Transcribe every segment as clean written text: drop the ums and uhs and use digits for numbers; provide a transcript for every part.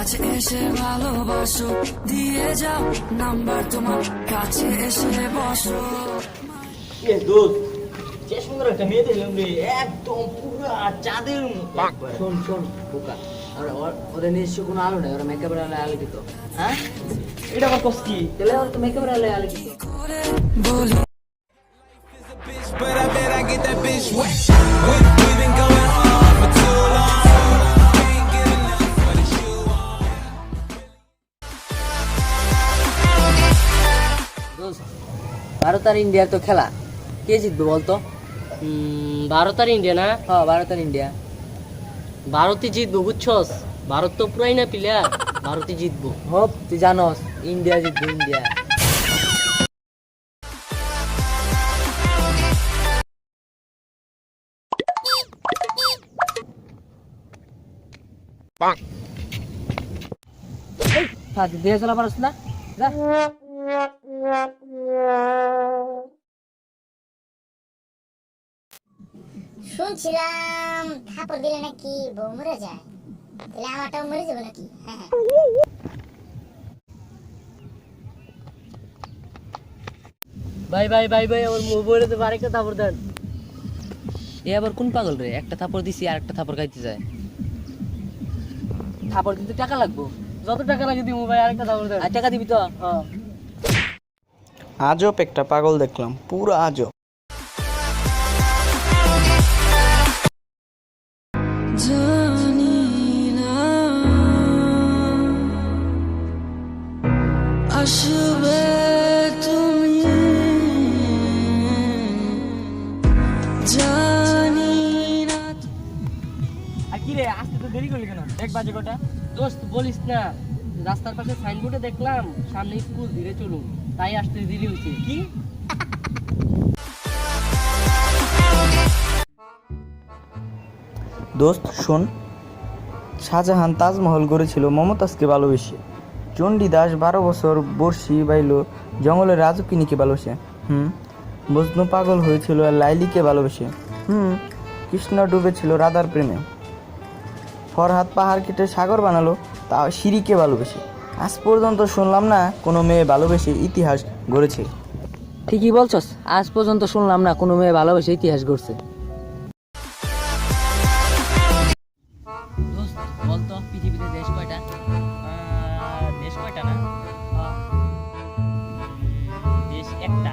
কাছে এসে ভালোবাসো, দিয়ে যাও নাম্বার তোমার, কাছে এসে বসো। এ দোস্ত, যে সুন্দর একটা মেয়ে দেখলাম রে, একদম পুরা চাঁদের মতো। শোন শোন বোকা, ওদের নিজস্ব কোনো আলো নেই, ওরা মেকআপের আলো আলোকিত। হ্যাঁ, এটা আমার কষ্ট কি? তাহলে ওরা তো মেকআপের আলো আলোকিত। বলি But I bet I get that bitch wet. We've been going on for too long. Can't get enough, but it's you on. দোস্ত, ভারত আর ইন্ডিয়ার তো খেলা, কে জিতবে বলতো? ভারত আর ইন্ডিয়া না? হ্যাঁ, ভারত আর ইন্ডিয়া। ভারতই জিতবো, বুঝছস? ভারত তো পুরাই না প্লেয়ার, ভারতই জিতবো। হোপ, তুই জানোস ইন্ডিয়া জিতবে, ইন্ডিয়া। দিয়ে চলা পারস না, যা। শুনছিলাম থাপড় দিলে নাকি বউ মরে যায়, তাহলে আমারটাও মরে যাবে নাকি? হ্যাঁ ভাই ভাই ভাই ভাই, আমার মোবাইলে তো আরেকটা থাপড় দেন। এ আবার কোন পাগল রে, একটা থাপড় দিছি আর একটা থাপড় খাইতে যায়। থাপড় দিতে টাকা লাগবো, যত টাকা লাগে দিব ভাই, আরেকটা থাপড় দেন। আর টাকা দিবি তো? হ্যাঁ। আজব একটা পাগল দেখলাম, পুরো আজব। জানি না আসবে তুমি, জানি না। আর কি রে, আসতে তো দেরি করলি কেন? 1 বাজে কটা? দোস্ত বলিস না, রাস্তার পাশে সাইনবোর্ডে দেখলাম সামনে স্কুল, ধীরে চলুন, তাই আসতে দেরি হয়েছে। কি? দোস্ত শোন, শাহজাহান তাজমহল গড়েছিল মমতাজকে ভালোবেসে। চণ্ডীদাস 12 বছর বর্ষি বাইল জঙ্গলের রাজকিনীকে ভালোবেসে। মজনু পাগল হয়েছিল লাইলিকে ভালোবেসে। কৃষ্ণ ডুবেছিল রাধার প্রেমে। ফরহাদ পাহাড় কেটে সাগর বানালো তা সিঁড়িকে ভালোবেসে। আজ পর্যন্ত শুনলাম না কোনো মেয়ে ভালোবেসে ইতিহাস গড়েছে। ঠিকই বলছস, আজ পর্যন্ত শুনলাম না কোনো মেয়ে ভালোবেসে ইতিহাস গড়ছে। দোস্ত বলতো, পৃথিবীতে দেশ কয়টা? দেশ কয়টা না? দেশ একটা।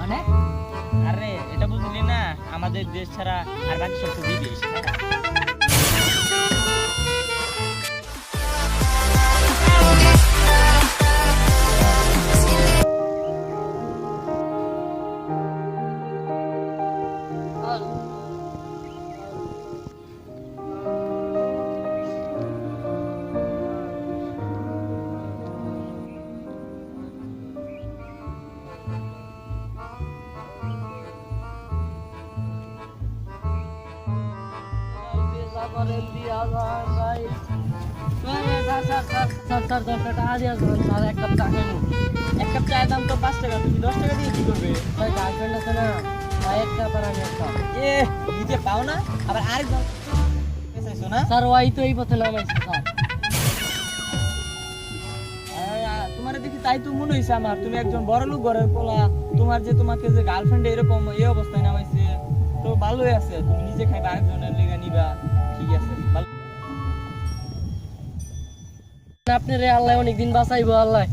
মানে আরে এটা বুঝলি না, আমাদের দেশ ছাড়া আর বাকি সব তো বিদেশ। এক কাপ চায়ের দাম তো 5 টাকা, তুমি 10 টাকা দিয়ে কি করবে? ভাই গার্লফ্রেন্ড আছে না, ভাই এক কাপ আর আমি এক কাপ। এ নিজে পাও না, আবার আরেকজন পেছাইছো না? স্যার ওই তো এই পথে নামাইছে স্যার। তোমার দেখি তাই তো মনে হইছে আমার, তুমি একজন বড় লোক ঘরের পোলা, তোমার যে তোমাকে যে গার্লফ্রেন্ড এরকম এই অবস্থায় নামাইছে, তো ভালোই আছে, তুমি নিজে খাইবা আরেকজনের লেগা নিবা, ঠিক আছে ভালো। আপনার আল্লাহ অনেকদিন বাঁচাইবো, আল্লাহ।